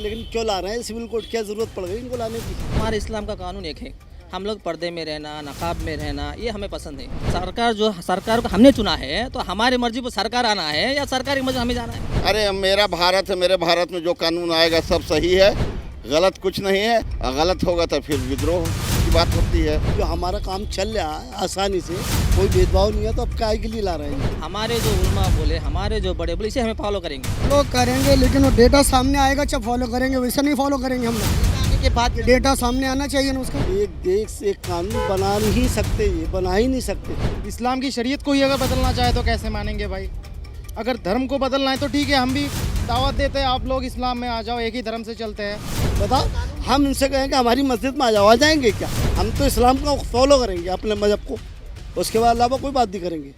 लेकिन क्यों ला रहे हैं सिविल कोड? क्या ज़रूरत पड़ गई इनको लाने की? हमारे इस्लाम का कानून एक है, हम लोग पर्दे में रहना, नकाब में रहना, ये हमें पसंद है। सरकार को हमने चुना है तो हमारी मर्जी पर सरकार आना है या सरकारी मर्जी हमें जाना है। अरे मेरा भारत है, मेरे भारत में जो कानून आएगा सब सही है, गलत कुछ नहीं है। गलत होगा तो फिर विद्रोह की बात होती है। जो हमारा काम चल रहा है आसानी से, कोई भेदभाव नहीं है, तो अब काय के लिए ला रहे हैं? हमारे जो उलमा बोले, हमारे जो बड़े बोले, इसे हमें फॉलो करेंगे। लोग करेंगे लेकिन वो डेटा सामने आएगा जब फॉलो करेंगे, वैसा नहीं फॉलो करेंगे हम लोग। आने के बाद डेटा सामने आना चाहिए ना उसका। एक देश एक कानून बना नहीं सकते, ये बना ही नहीं सकते। इस्लाम की शरीयत को ही अगर बदलना चाहे तो कैसे मानेंगे भाई? अगर धर्म को बदलना है तो ठीक है, हम भी दावत देते हैं, आप लोग इस्लाम में आ जाओ, एक ही धर्म से चलते हैं। बताओ, हम इनसे कहें कि हमारी मस्जिद में आ जाओ, आ जाएंगे क्या? हम तो इस्लाम को फॉलो करेंगे, अपने मजहब को, उसके बाद अलावा कोई बात नहीं करेंगे।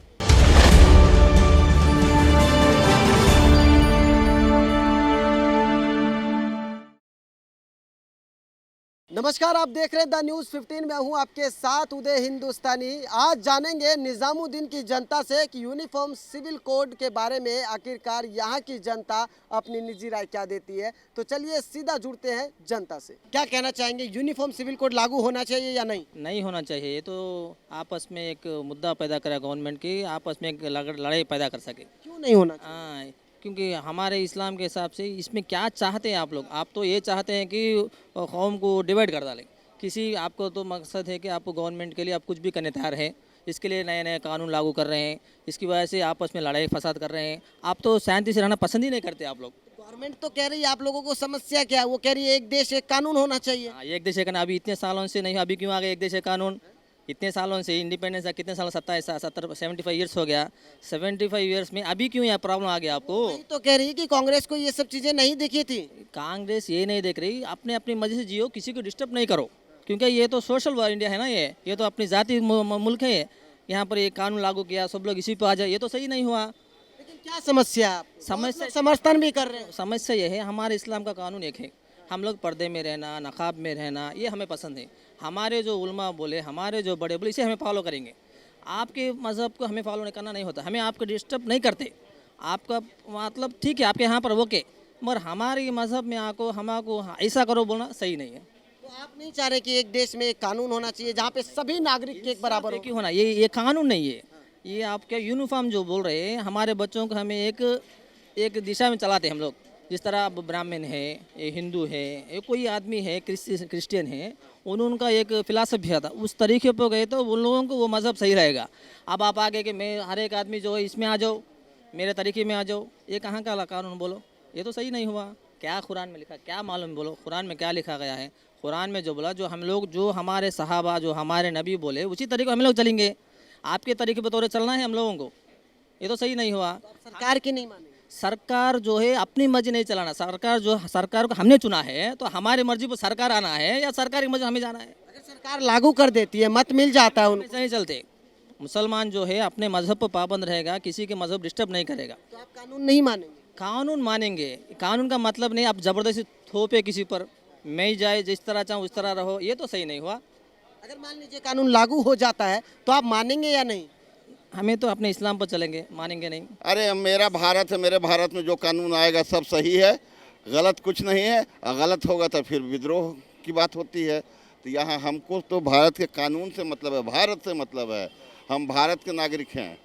नमस्कार, आप देख रहे हैं द न्यूज़ 15 में हूं आपके साथ उदय हिंदुस्तानी। आज जानेंगे निजामुद्दीन की जनता से कि यूनिफॉर्म सिविल कोड के बारे में आखिरकार यहां की जनता अपनी निजी राय क्या देती है। तो चलिए सीधा जुड़ते हैं जनता से। क्या कहना चाहेंगे, यूनिफॉर्म सिविल कोड लागू होना चाहिए या नहीं? नहीं होना चाहिए, ये तो आपस में एक मुद्दा पैदा करा गवर्नमेंट की, आपस में एक लड़ाई पैदा कर सके। क्यों नहीं होना चाहिए? हाँ, क्योंकि हमारे इस्लाम के हिसाब से इसमें क्या चाहते हैं आप लोग? आप तो ये चाहते हैं कि कौम को डिवाइड कर डालें। किसी आपको तो मकसद है कि आपको गवर्नमेंट के लिए आप कुछ भी करने तैयार हैं, इसके लिए नए नए कानून लागू कर रहे हैं, इसकी वजह से आपस में लड़ाई फसाद कर रहे हैं। आप तो शांति से रहना पसंद ही नहीं करते आप लोग। गवर्नमेंट तो कह रही है, आप लोगों को समस्या क्या है? वो कह रही है एक देश एक कानून होना चाहिए। हाँ, एक देश एक कानून अभी इतने सालों से नहीं, अभी क्यों आ गया एक देश एक कानून? इतने सालों से इंडिपेंडेंस, कितने साल, 75 ईयर्स हो गया। 75 ईयर्स में अभी क्यों यह प्रॉब्लम आ गया आपको? वही तो कह रही है कि कांग्रेस को ये सब चीजें नहीं दिखी थी। कांग्रेस ये नहीं देख रही, अपने अपनी मर्जी से जियो, किसी को डिस्टर्ब नहीं करो, क्योंकि ये तो सोशल इंडिया है ना, ये तो अपनी जाति मुल्क है। यहाँ पर ये कानून लागू किया, सब लोग इसी पे आ जाए, ये तो सही नहीं हुआ। लेकिन क्या समस्या है? समस्या समर्थन भी कर रहे हैं। समस्या ये है, हमारे इस्लाम का कानून एक है, हम लोग पर्दे में रहना, नकाब में रहना, ये हमें पसंद है। हमारे जो उलमा बोले, हमारे जो बड़े बोले, इसे हमें फॉलो करेंगे। आपके मज़हब को हमें फॉलो करना नहीं होता, हमें आपको डिस्टर्ब नहीं करते। आपका मतलब ठीक है, आपके यहाँ पर ओके, मगर हमारे मज़हब में आको हमको ऐसा करो बोलना सही नहीं है। तो आप नहीं चाह रहे कि एक देश में एक कानून होना चाहिए जहाँ पे सभी नागरिक के एक बराबर हो? क्यों होना? ये कानून नहीं है, ये आपके यूनिफॉर्म जो बोल रहे हैं, हमारे बच्चों को हमें एक दिशा में चलाते हम लोग। जिस तरह अब ब्राह्मण है, ये हिंदू है, ये कोई आदमी है, क्रिश्चियन है, उनका एक फिलासफी था, उस तरीके पर गए तो उन लोगों को वो मज़हब सही रहेगा। अब आप आगे कि मैं हर एक आदमी जो है इसमें आ जाओ, मेरे तरीके में आ जाओ, ये कहाँ का कानून बोलो? ये तो सही नहीं हुआ। क्या कुरान में लिखा, क्या मालूम? बोलो कुरान में क्या लिखा गया है? कुरान में जो बोला, जो हम लोग, जो हमारे सहाबा, जो हमारे नबी बोले, उसी तरीके हम लोग चलेंगे। आपके तरीके पर तो चलना है हम लोगों को, ये तो सही नहीं हुआ। सरकार की नहीं माने? सरकार जो है अपनी मर्जी नहीं चलाना, सरकार को हमने चुना है तो हमारी मर्जी पर सरकार आना है या सरकारी मर्जी हमें जाना है। अगर सरकार लागू कर देती है, मत मिल जाता है उनको, ऐसे नहीं चलते। मुसलमान जो है अपने मजहब पर पाबंद रहेगा, किसी के मजहब डिस्टर्ब नहीं करेगा। तो आप कानून नहीं मानेंगे? कानून मानेंगे। कानून का मतलब नहीं आप ज़बरदस्ती थोपे किसी पर, मैं जाए जिस तरह चाहूँ उस तरह रहो, ये तो सही नहीं हुआ। अगर मान लीजिए कानून लागू हो जाता है तो आप मानेंगे या नहीं? हमें तो अपने इस्लाम पर चलेंगे, मानेंगे नहीं। अरे मेरा भारत है, मेरे भारत में जो कानून आएगा सब सही है, गलत कुछ नहीं है। गलत होगा तो फिर विद्रोह की बात होती है। तो यहाँ हमको तो भारत के कानून से मतलब है, भारत से मतलब है। हम भारत के नागरिक हैं,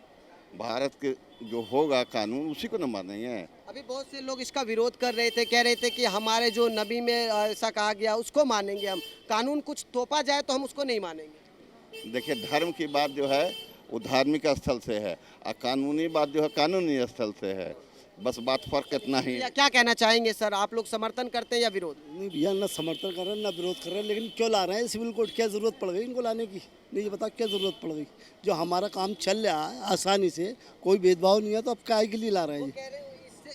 भारत के जो होगा कानून उसी को न मानेंगे। अभी बहुत से लोग इसका विरोध कर रहे थे, कह रहे थे कि हमारे जो नबी में ऐसा कहा गया उसको मानेंगे हम, कानून कुछ थोपा जाए तो हम उसको नहीं मानेंगे। देखिए, धर्म की बात जो है वो धार्मिक स्थल से है और कानूनी बात जो है कानूनी स्थल से है, बस बात फर्क इतना ही। क्या कहना चाहेंगे सर, आप लोग समर्थन करते हैं या विरोध? नहीं भैया, ना समर्थन कर रहे हैं ना विरोध कर रहे हैं, लेकिन क्यों ला रहे हैं सिविल कोड? क्या ज़रूरत पड़ गई इनको लाने की? नहीं, ये बता क्या ज़रूरत पड़ गई? जो हमारा काम चल रहा है आसानी से, कोई भेदभाव नहीं है, तो अब काय के लिए ला रहे हैं?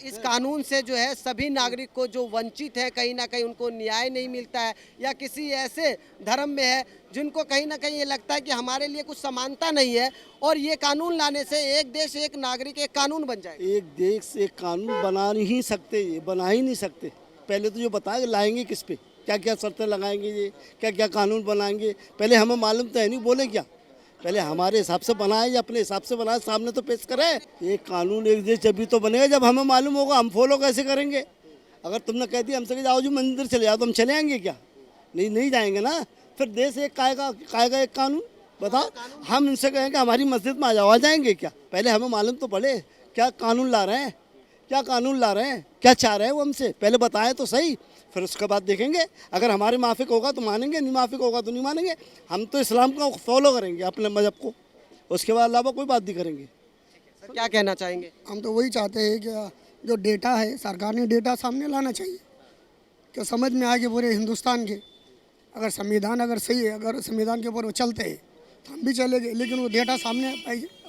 इस कानून से जो है सभी नागरिक को जो वंचित है, कहीं ना कहीं उनको न्याय नहीं मिलता है, या किसी ऐसे धर्म में है जिनको कहीं ना कहीं ये लगता है कि हमारे लिए कुछ समानता नहीं है, और ये कानून लाने से एक देश एक नागरिक एक कानून बन जाएगा। एक देश एक कानून बना नहीं सकते, ये बना ही नहीं सकते। पहले तो जो बताएंगे लाएंगे किस पे, क्या क्या शर्तें लगाएंगे, ये क्या क्या कानून बनाएंगे, पहले हमें मालूम तो है नहीं, बोले क्या? पहले हमारे हिसाब से बनाए या अपने हिसाब से बनाए, सामने तो पेश करें। एक कानून एक देश जब भी तो बनेगा जब हमें मालूम होगा, हम फॉलो कैसे करेंगे? अगर तुमने कह दिया हमसे कि जाओ जी मंदिर चले जाओ तो हम चले आएंगे क्या? नहीं जाएंगे ना। फिर देश एक कायगा एक कानून। बताओ, हम इनसे कहें कि हमारी मस्जिद में आ जाएंगे क्या? पहले हमें मालूम तो पड़े क्या कानून ला रहे हैं, क्या कानून ला रहे हैं, क्या चाह रहे हैं वो हमसे, पहले बताएं तो सही, फिर उसके बाद देखेंगे। अगर हमारे माफिक होगा तो मानेंगे, नहीं माफिक होगा तो नहीं मानेंगे। हम तो इस्लाम को फॉलो करेंगे, अपने मजहब को, उसके बाद अलावा कोई बात नहीं करेंगे। सर क्या कहना चाहेंगे? हम तो वही चाहते हैं कि जो डेटा है सरकार ने डेटा सामने लाना चाहिए कि समझ में आए कि पूरे हिंदुस्तान के अगर संविधान सही है, अगर संविधान के ऊपर वो चलते हैं तो हम भी चलेंगे, लेकिन वो डेटा सामने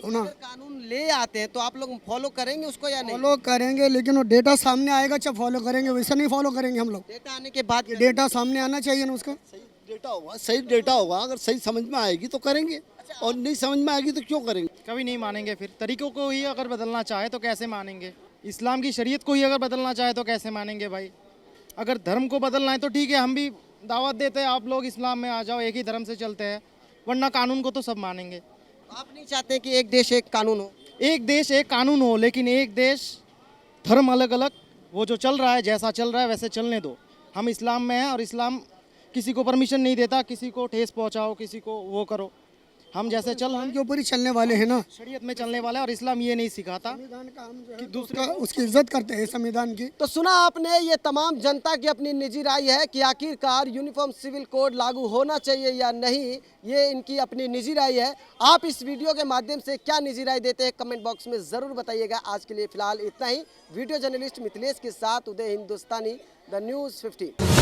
होना। अगर कानून ले आते हैं तो आप लोग फॉलो करेंगे उसको या नहीं? फॉलो करेंगे, लेकिन वो डेटा सामने आएगा जब फॉलो करेंगे, वैसा नहीं फॉलो करेंगे हम लोग। डेटा आने के बाद डेटा सामने आना चाहिए ना उसका। सही डेटा होगा, अगर सही समझ में आएगी तो करेंगे, और नहीं समझ में आएगी तो क्यों करेंगे? कभी नहीं मानेंगे। फिर तरीकों को ही अगर बदलना चाहे तो कैसे मानेंगे? इस्लाम की शरीयत को ही अगर बदलना चाहे तो कैसे मानेंगे भाई? अगर धर्म को बदलना है तो ठीक है, हम भी दावत देते हैं आप लोग इस्लाम में आ जाओ, एक ही धर्म से चलते हैं, वरना कानून को तो सब मानेंगे। आप नहीं चाहते कि एक देश एक कानून हो? एक देश एक कानून हो, लेकिन एक देश धर्म अलग अलग, वो जो चल रहा है जैसा चल रहा है वैसे चलने दो। हम इस्लाम में हैं और इस्लाम किसी को परमिशन नहीं देता किसी को ठेस पहुंचाओ, किसी को वो करो। हम जैसे चल रहे हैं के ऊपर ही चलने वाले हैं ना, शरीयत में चलने वाला है, और इस्लाम ये नहीं सिखाता संविधान का हम जो है दूसरा उसकी इज्जत करते हैं संविधान की। तो सुना आपने, ये तमाम जनता की अपनी निजी राय है कि आखिरकार यूनिफॉर्म सिविल कोड लागू होना चाहिए या नहीं, ये इनकी अपनी निजी राय है। आप इस वीडियो के माध्यम से क्या निजी राय देते हैं कमेंट बॉक्स में ज़रूर बताइएगा। आज के लिए फिलहाल इतना ही। वीडियो जर्नलिस्ट मिथिलेश के साथ उदय हिंदुस्तानी, द न्यूज़ 15।